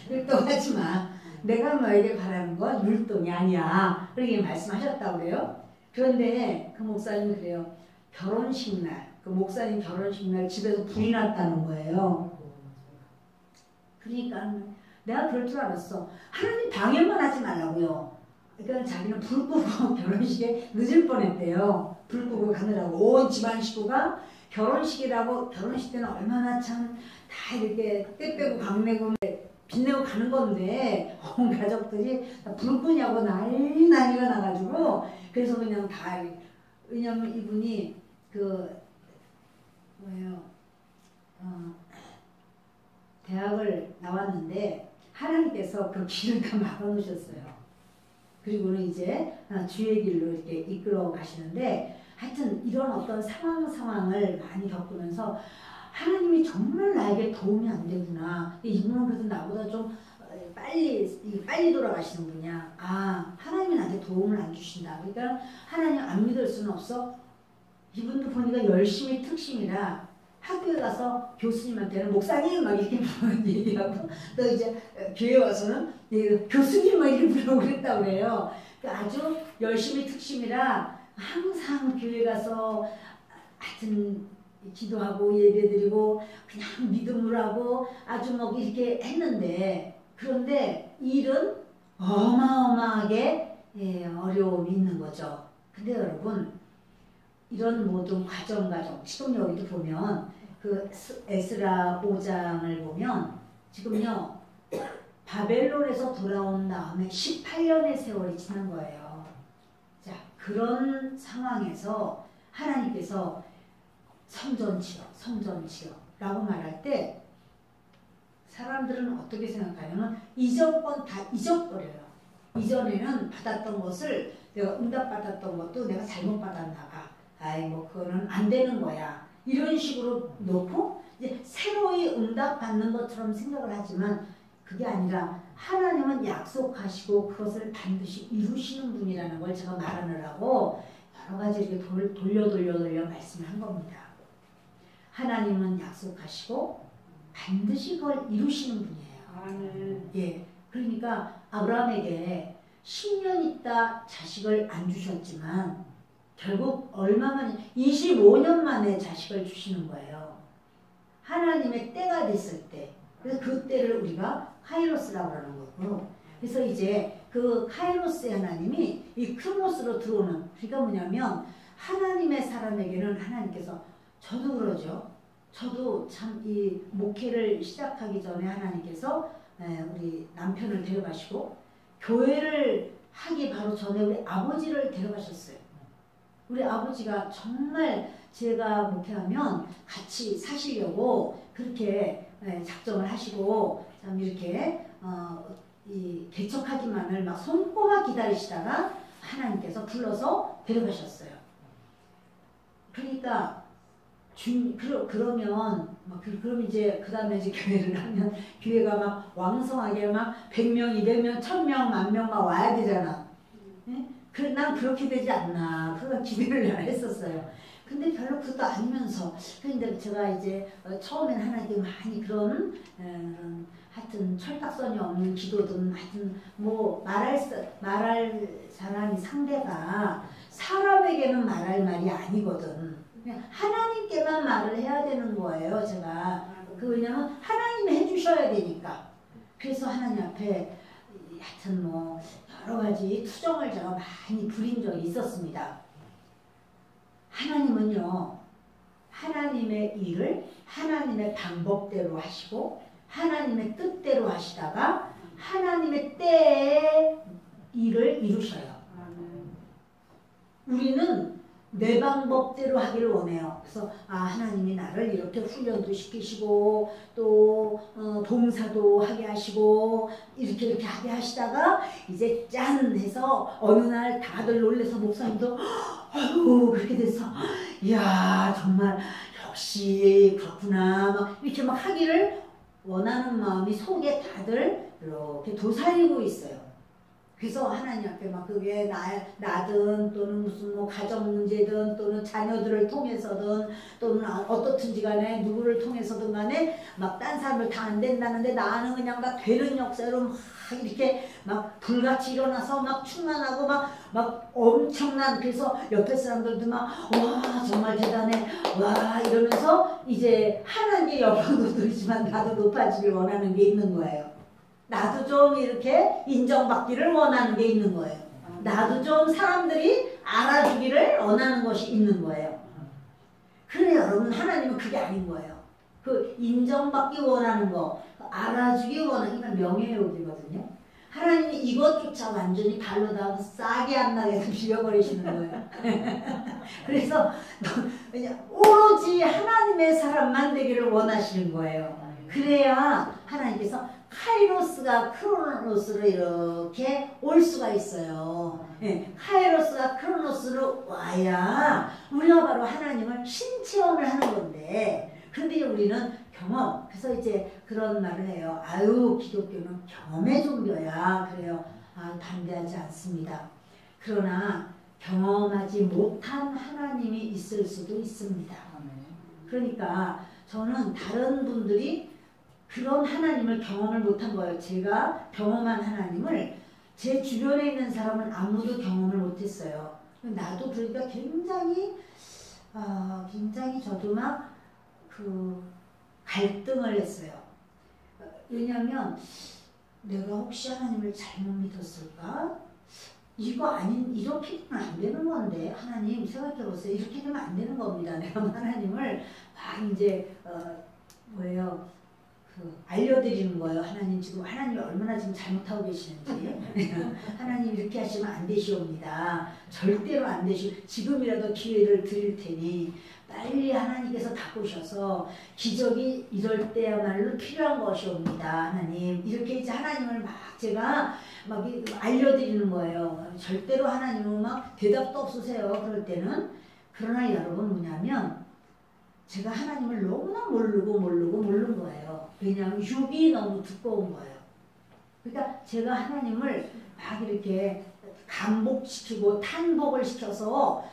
Speaker 1: 율동하지 마. 내가 너에게 바라는 건 율동이 아니야. 그렇게 말씀하셨다고 그래요. 그런데 그 목사님이 그래요. 결혼식 날, 그 목사님 결혼식 날 집에서 불이 났다는 거예요. 그러니까 내가 그럴 줄 알았어. 하나님 방해만 하지 말라고요. 그러니까 자기는 불 끄고 결혼식에 늦을 뻔했대요. 불 끄고 가느라고 온 집안 식구가 결혼식이라고 결혼식 때는 얼마나 참 다 이렇게 때 빼고 방 내고 빚내고 가는 건데 온 가족들이 불 끄냐고 난리가 나가지고 그래서 그냥 다 왜냐면 이분이 대학을 나왔는데 하나님께서 그 길을 다 막아놓으셨어요. 그리고는 이제 주의 길로 이렇게 이끌어 가시는데 하여튼 이런 어떤 상황을 많이 겪으면서 하나님이 정말 나에게 도움이 안 되구나. 이분은 그래도 나보다 좀 빨리 돌아가시는 분이야. 하나님이 나한테 도움을 안 주신다. 그러니까 하나님 안 믿을 수는 없어. 이분도 보니까 열심히 특심이라 학교에 가서 교수님한테는 목사님 막 이렇게 얘기하고 또 이제 교회 와서는 교수님 막 이렇게 부르고 그랬다고 해요. 그러니까 아주 열심히 특심이라 항상 교회 가서 하여튼 기도하고 예배드리고 그냥 믿음으로 하고 아주 막 이렇게 했는데 그런데 일은 어마어마하게 어려움이 있는 거죠. 근데 여러분 이런 모든 과정 지금 여기도 보면 그 에스라 5장을 보면 지금요 바벨론에서 돌아온 다음에 18년의 세월이 지난 거예요. 자 그런 상황에서 하나님께서 성전치여 라고 말할 때 사람들은 어떻게 생각하냐면 이전 건 다 잊어버려요. 이전에는 받았던 것을 내가 응답받았던 것도 내가 잘못 받았나 봐. 아이 뭐 그거는 안 되는 거야. 이런 식으로 놓고 이제 새로이 응답받는 것처럼 생각을 하지만 그게 아니라 하나님은 약속하시고 그것을 반드시 이루시는 분이라는 걸 제가 말하느라고 여러 가지 이렇게 돌려 말씀을 한 겁니다. 하나님은 약속하시고 반드시 그걸 이루시는 분이에요. 예, 그러니까 아브라함에게 10년 있다 자식을 안 주셨지만 결국 얼마 만에 25년 만에 자식을 주시는 거예요. 하나님의 때가 됐을 때. 그래서 그 때를 우리가 카이로스라고 하는 거고. 그래서 이제 그 카이로스의 하나님이 이 크로노스로 들어오는, 그러니까 뭐냐면 하나님의 사람에게는 하나님께서, 저도 그러죠. 저도 참 이 목회를 시작하기 전에 하나님께서 우리 남편을 데려가시고 교회를 하기 바로 전에 우리 아버지를 데려가셨어요. 우리 아버지가 정말 제가 목회하면 같이 사시려고 그렇게 작정을 하시고 참 이렇게 이 개척하기만을 막 손꼽아 기다리시다가 하나님께서 불러서 데려가셨어요. 그러니까 그러면 그럼 이제 그 다음에 이제 교회를 하면 교회가 막 왕성하게 막 100명, 200명, 1000명, 10,000명 막 와야 되잖아. 난 그렇게 되지 않나. 그런 기대를 했었어요. 근데 별로 그것도 아니면서. 근데 제가 이제 처음엔 하나님께 많이 그런 하여튼 철딱선이 없는 기도든 하여튼 뭐 말할 사람이 상대가 사람에게는 말할 말이 아니거든. 그냥 하나님께만 말을 해야 되는 거예요. 제가. 왜냐면 하나님이 해주셔야 되니까. 그래서 하나님 앞에 하여튼 뭐 여러 가지 투정을 제가 많이 부린 적이 있었습니다. 하나님은요, 하나님의 일을 하나님의 방법대로 하시고 하나님의 뜻대로 하시다가 하나님의 때에 일을 이루셔요. 우리는 내 방법대로 하기를 원해요. 그래서 하나님이 나를 이렇게 훈련도 시키시고 또 봉사도 하게 하시고 이렇게 하게 하시다가 이제 짠 해서 어느 날 다들 놀래서 목사님도 아유 그렇게 돼서 이야 정말 역시 그렇구나 막 이렇게 막 하기를 원하는 마음이 속에 다들 이렇게 도사리고 있어요. 그래서 하나님 앞에 막 그게 나든 또는 무슨 뭐 가정 문제든 또는 자녀들을 통해서든 또는 어떻든지 간에 누구를 통해서든 간에 막 딴 사람을 다 안 된다는데 나는 그냥 막 되는 역사로 막 이렇게 막 불같이 일어나서 막 충만하고 막 엄청난, 그래서 옆에 사람들도 막 와 정말 대단해 와 이러면서 이제 하나님의 영광도 들지만 나도 높아지길 원하는 게 있는 거예요. 나도 좀 이렇게 인정받기를 원하는 게 있는 거예요. 나도 좀 사람들이 알아주기를 원하는 것이 있는 거예요. 그래 여러분, 하나님은 그게 아닌 거예요. 그 인정받기 원하는 거, 알아주기 원하는 게 명예욕이거든요. 하나님이 이것조차 완전히 발로다 싸게 안 나게 죽여버리시는 거예요. 그래서 오로지 하나님의 사람만 되기를 원하시는 거예요. 그래야 하나님께서 카이로스가 크로노스로 이렇게 올 수가 있어요. 예, 카이로스가 크로노스로 와야 우리가 바로 하나님을 신체험을 하는 건데, 근데 우리는 경험, 그래서 이제 그런 말을 해요. 아유 기독교는 경험의 종교야. 그래요. 반대하지 않습니다. 그러나 경험하지 못한 하나님이 있을 수도 있습니다. 그러니까 저는 다른 분들이 그런 하나님을 경험을 못한 거예요. 제가 경험한 하나님을 제 주변에 있는 사람은 아무도 경험을 못했어요. 나도 그러니까 굉장히 저도 막 그 갈등을 했어요. 왜냐하면 내가 혹시 하나님을 잘못 믿었을까? 이렇게 되면 안 되는 건데, 하나님 생각해보세요. 이렇게 되면 안 되는 겁니다. 내가 하나님을 막 이제, 알려드리는 거예요. 하나님 지금 하나님이 얼마나 지금 잘못하고 계시는지. 하나님 이렇게 하시면 안 되시옵니다. 절대로 안 되시오. 지금이라도 기회를 드릴 테니 빨리 하나님께서 바꾸셔서 기적이 이럴 때야말로 필요한 것이옵니다. 하나님 이렇게 이제 하나님을 막 제가 막 알려드리는 거예요. 절대로 하나님은 막 대답도 없으세요. 그럴 때는. 그러나 여러분 뭐냐면 제가 하나님을 너무나 모르는 거예요. 왜냐하면 육이 너무 두꺼운 거예요. 그러니까 제가 하나님을 막 이렇게 감복시키고 탄복을 시켜서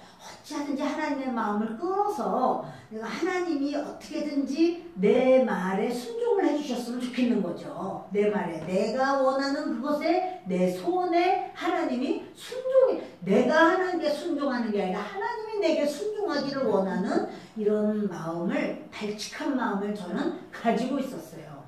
Speaker 1: 어찌하든지 하나님의 마음을 끌어서 내가 하나님이 어떻게든지 내 말에 순종을 해주셨으면 좋겠는 거죠. 내 말에 내가 원하는 그것에 내 소원에 하나님이 순종이 내가 하나님께 순종하는 게 아니라 하나님이 내게 순종하기를 원하는 이런 마음을 발칙한 마음을 저는 가지고 있었어요.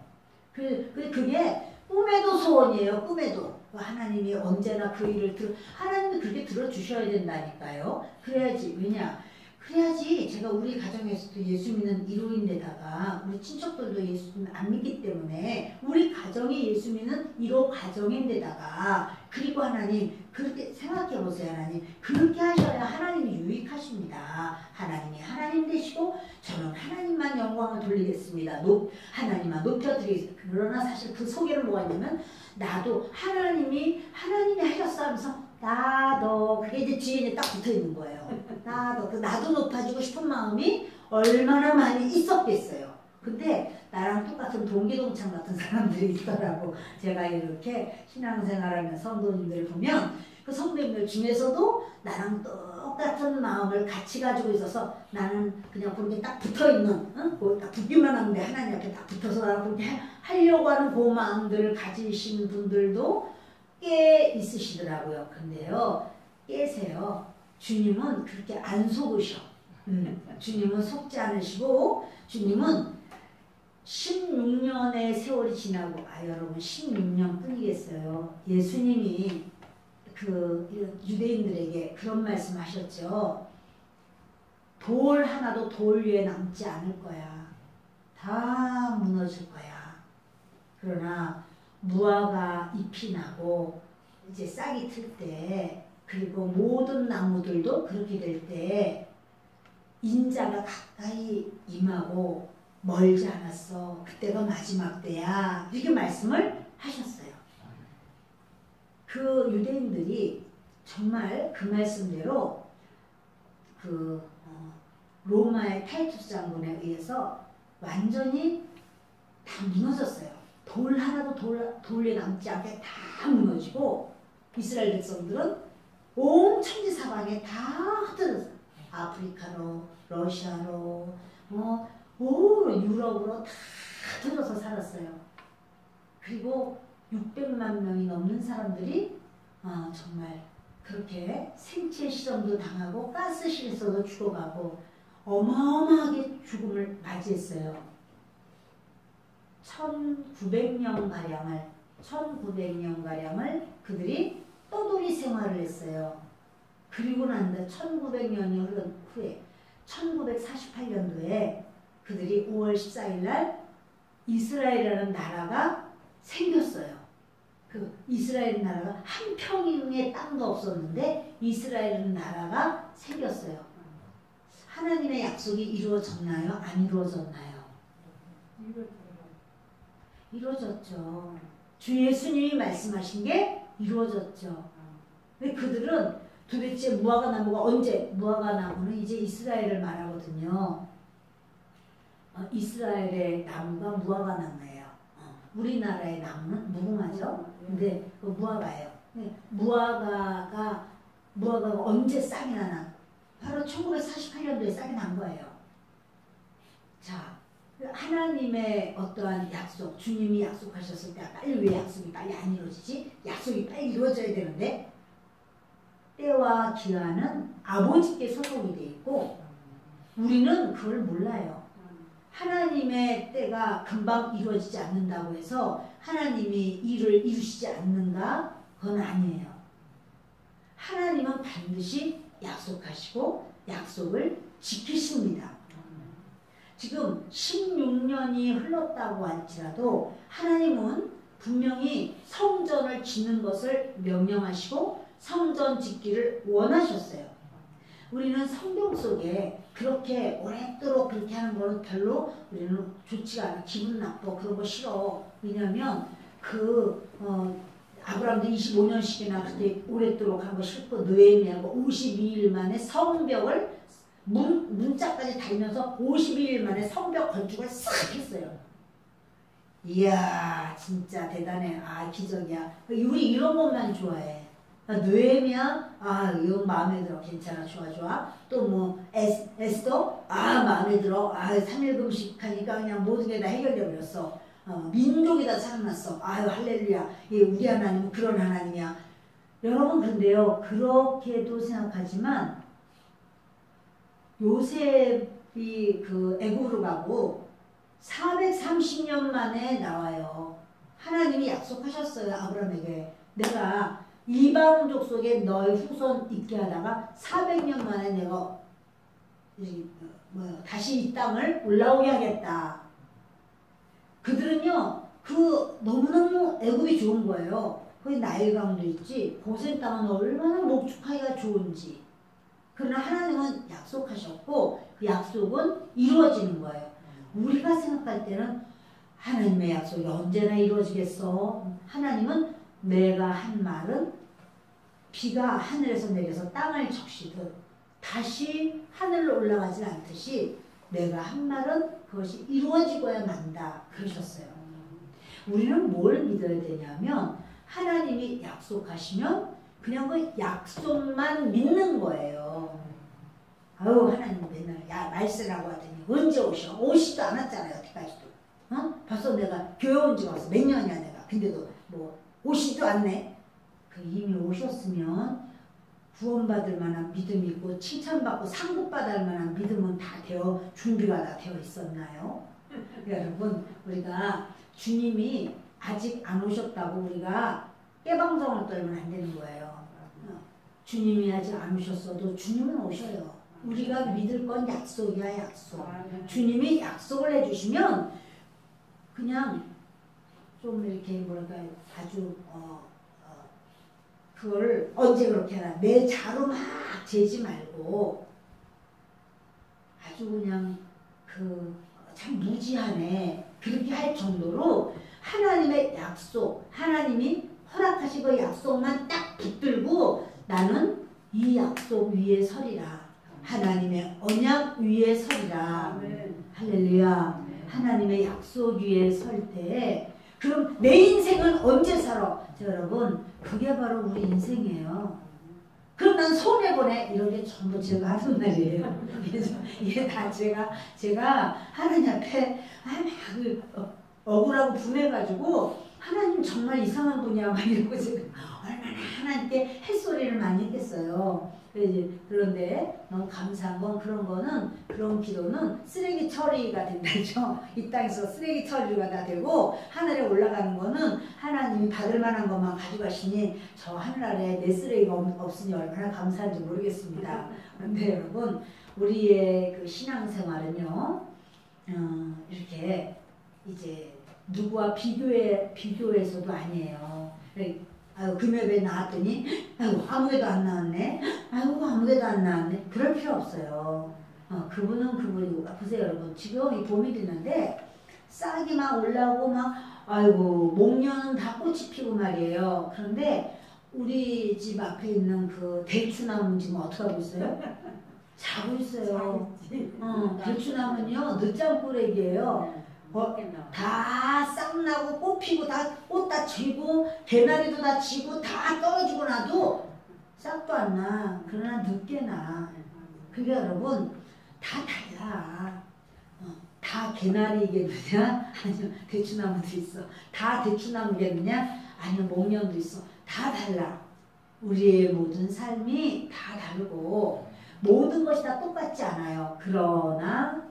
Speaker 1: 그게 꿈에도 소원이에요. 꿈에도. 하나님이 언제나 그 일을 하나님이 그렇게 들어주셔야 된다니까요. 그래야지. 왜냐? 그래야지 제가 우리 가정에서도 예수 믿는 이로인데다가 우리 친척들도 예수 안 믿기 때문에 우리 가정이 예수 믿는 이로 가정인데다가 그리고 하나님 그렇게 생각해 보세요. 하나님 그렇게 하셔야 하나님이 유익하십니다. 하나님이 하나님 되시고 저는 하나님만 영광을 돌리겠습니다. 하나님만 높여드리겠습니다. 그러나 사실 그 속에는 뭐가 있냐면 나도 하나님이 하셨어 하면서 나도 그게 이제 뒤에 딱 붙어 있는 거예요. 나도 높아지고 싶은 마음이 얼마나 많이 있었겠어요. 근데 나랑 똑같은 동기동창 같은 사람들이 있더라고. 제가 이렇게 신앙생활하면서 성도님들 보면 그 성도님들 중에서도 나랑 똑같은 마음을 같이 가지고 있어서 나는 그냥 그렇게 딱 붙어있는 딱 붙기만 하는데 하나님 앞에 딱 붙어서 나랑 그렇게 하려고 하는 그 마음들을 가지신 분들도 꽤 있으시더라고요. 근데요 깨세요. 주님은 그렇게 안 속으셔. 주님은 속지 않으시고 주님은 16년의 세월이 지나고 여러분 16년 뿐이겠어요. 예수님이 그 유대인들에게 그런 말씀 하셨죠. 돌 하나도 돌 위에 남지 않을 거야. 다 무너질 거야. 그러나 무화과 잎이 나고 이제 싹이 틀 때 그리고 모든 나무들도 그렇게 될 때 인자가 가까이 임하고 멀지 않았어. 그때가 마지막 때야. 이렇게 말씀을 하셨어요. 그 유대인들이 정말 그 말씀대로 로마의 타이투스 장군에 의해서 완전히 다 무너졌어요. 돌 하나도 돌에 남지 않게 다 무너지고 이스라엘 백성들은 온 천지 사방에 다 흩어졌어요. 아프리카로, 러시아로, 유럽으로 다 흩어져서 살았어요. 그리고 600만 명이 넘는 사람들이 정말 그렇게 생체 실험도 당하고 가스실에서도 죽어가고 어마어마하게 죽음을 맞이했어요. 1900년가량을 그들이 떠돌이 생활을 했어요. 그리고 난데 1900년이 흐른 후에 1948년도에 그들이 5월 14일 날 이스라엘이라는 나라가 생겼어요. 그 이스라엘 나라가 한 평의 땅도 없었는데 이스라엘 나라가 생겼어요. 하나님의 약속이 이루어졌나요? 안 이루어졌나요? 이루어졌죠. 주 예수님이 말씀하신 게 이루어졌죠. 근데 그들은 도대체 무화과 나무가 언제? 무화과 나무는 이제 이스라엘을 말하거든요. 이스라엘의 나무가 무화과 나무예요. 우리나라의 나무는 무궁화죠. 근데 그 무화과예요. 무화과가 언제 싹이 나나? 바로 1948년도에 싹이 난 거예요. 자, 하나님의 어떠한 약속, 주님이 약속하셨을 때 빨리 왜 약속이 빨리 안 이루어지지? 약속이 빨리 이루어져야 되는데 때와 기한은 아버지께 소속이 돼 있고 우리는 그걸 몰라요. 하나님의 때가 금방 이루어지지 않는다고 해서 하나님이 일을 이루시지 않는가? 그건 아니에요. 하나님은 반드시 약속하시고 약속을 지키십니다. 지금 16년이 흘렀다고 할지라도 하나님은 분명히 성전을 짓는 것을 명령하시고 성전 짓기를 원하셨어요. 우리는 성경 속에 그렇게 오랫도록 그렇게 하는 거는 별로 우리는 좋지가 않아. 기분 나빠. 그런 거 싫어. 왜냐하면 아브라함도 25년씩이나 그때 오랫도록 한 거 싫고 느헤미야가 52일 만에 성벽을 문짝까지 달면서 52일 만에 성벽 건축을 싹 했어요. 이야 진짜 대단해. 아 기적이야. 우리 이런 것만 좋아해. 느헤미야 이거 마음에 들어. 괜찮아. 좋아. 또 뭐 에스더 마음에 들어. 3일 금식하니까 그냥 모든 게 다 해결되어 버렸어. 민족이 다 살아났어. 할렐루야. 우리 하나님은 그런 하나님이야. 여러분 근데요 그렇게도 생각하지만 요셉이 그 애굽으로 가고 430년 만에 나와요. 하나님이 약속하셨어요. 아브라함에게 내가 이방인족 속에 너의 후손 있게 하다가 400년 만에 내가 다시 이 땅을 올라오게 하겠다. 그들은요 너무너무 애굽이 좋은 거예요. 거기 나일강도 있지. 고센 땅은 얼마나 목축하기가 좋은지. 그러나 하나님은 약속하셨고 그 약속은 이루어지는 거예요. 우리가 생각할 때는 하나님의 약속이 언제나 이루어지겠어. 하나님은 내가 한 말은 비가 하늘에서 내려서 땅을 적시듯 다시 하늘로 올라가지 않듯이 내가 한 말은 그것이 이루어지고야 만다. 그러셨어요. 우리는 뭘 믿어야 되냐면 하나님이 약속하시면 그냥 그 약속만 믿는 거예요. 하나님 맨날 말세라고 하더니 언제 오셔? 오시지도 않았잖아요. 여태까지도. 벌써 내가 교회 온 지 와서 몇 년이야 내가. 근데도 뭐 오시지도 않네. 이미 오셨으면 구원받을 만한 믿음이 있고 칭찬받고 상급받을 만한 믿음은 다 준비가 다 되어 있었나요? 여러분 우리가 주님이 아직 안 오셨다고 우리가 깨방정을 떨면 안 되는 거예요. 주님이 아직 안 오셨어도 주님은 오셔요. 우리가 믿을 건 약속이야 약속. 주님이 약속을 해주시면 그냥 좀 이렇게 뭐랄까요 아주 그걸 언제 그렇게 하나 내 자로 막 재지 말고 아주 그냥 참 무지하네 그렇게 할 정도로 하나님의 약속 하나님이 허락하신 그 약속만 딱 붙들고 나는 이 약속 위에 서리라. 하나님의 언약 위에 서리라. 아멘. 할렐루야. 아멘. 하나님의 약속 위에 설 때 그럼 내 인생은 언제 살아? 여러분 그게 바로 우리 인생이에요. 그럼 난 손해보네. 이런 게 전부 제가 하는 말이에요. 이게 다 제가 하나님 앞에 억울하고 분해가지고 하나님 정말 이상한 분이야 막 이러고 제가 얼마나 하나님께 햇소리를 많이 했겠어요. 그런데 너무 감사한 건 그런 기도는 쓰레기 처리가 된다죠. 이 땅에서 쓰레기 처리가 다 되고 하늘에 올라가는 거는 하나님이 받을 만한 것만 가져가시니 저 하늘아래 내 쓰레기가 없으니 얼마나 감사한지 모르겠습니다. 그런데 여러분 우리의 그 신앙생활은요 이렇게 이제 누구와 비교해서도 아니에요. 금요일에 나왔더니 아무개도 안 나왔네. 아무개도 안 나왔네. 그럴 필요 없어요. 그분은 그분이고. 보세요 여러분. 지금 이 봄이 됐는데 싹이 막 올라오고 목련은 다 꽃이 피고 말이에요. 그런데 우리 집 앞에 있는 그 대추나무는 지금 어떻게 하고 있어요? 자고 있어요. 대추나무는요 늦잠꾸러기예요. 다 싹나고 꽃 피고 다 꽃 다 지고 개나리도 다 지고 다 떨어지고 나도 싹도 안 나. 그러나 늦게 나. 그게 여러분 다 달라. 다 개나리겠느냐? 아니면 대추나무도 있어. 다 대추나무겠느냐? 아니면 목련도 있어. 다 달라. 우리의 모든 삶이 다 다르고 모든 것이 다 똑같지 않아요. 그러나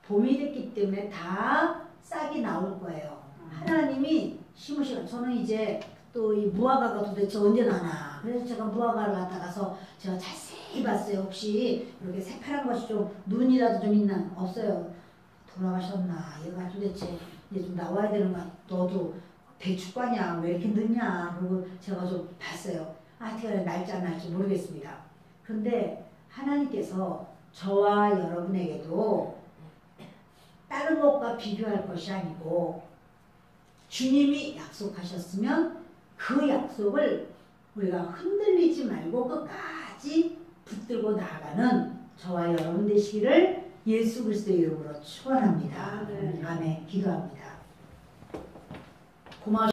Speaker 1: 봄이 됐기 때문에 다 싹이 나올 거예요. 하나님이 심으시고 저는 이제 또 이 무화과가 도대체 언제 나나. 그래서 제가 무화과를 갖다가서 제가 자세히 봤어요. 혹시 이렇게 새파란 것이 좀 눈이라도 좀 있나? 없어요. 돌아가셨나? 얘가 도대체 이제 좀 나와야 되는 거 너도 대축과냐? 왜 이렇게 늦냐? 그리고 제가 좀 봤어요. 하여튼 날짜 날지 모르겠습니다. 그런데 하나님께서 저와 여러분에게도 다른 것과 비교할 것이 아니고 주님이 약속하셨으면 그 약속을 우리가 흔들리지 말고 끝까지 붙들고 나아가는 저와 여러분 되시기를 예수 그리스도의 이름으로 축원합니다. 아멘. 기도합니다. 고마워.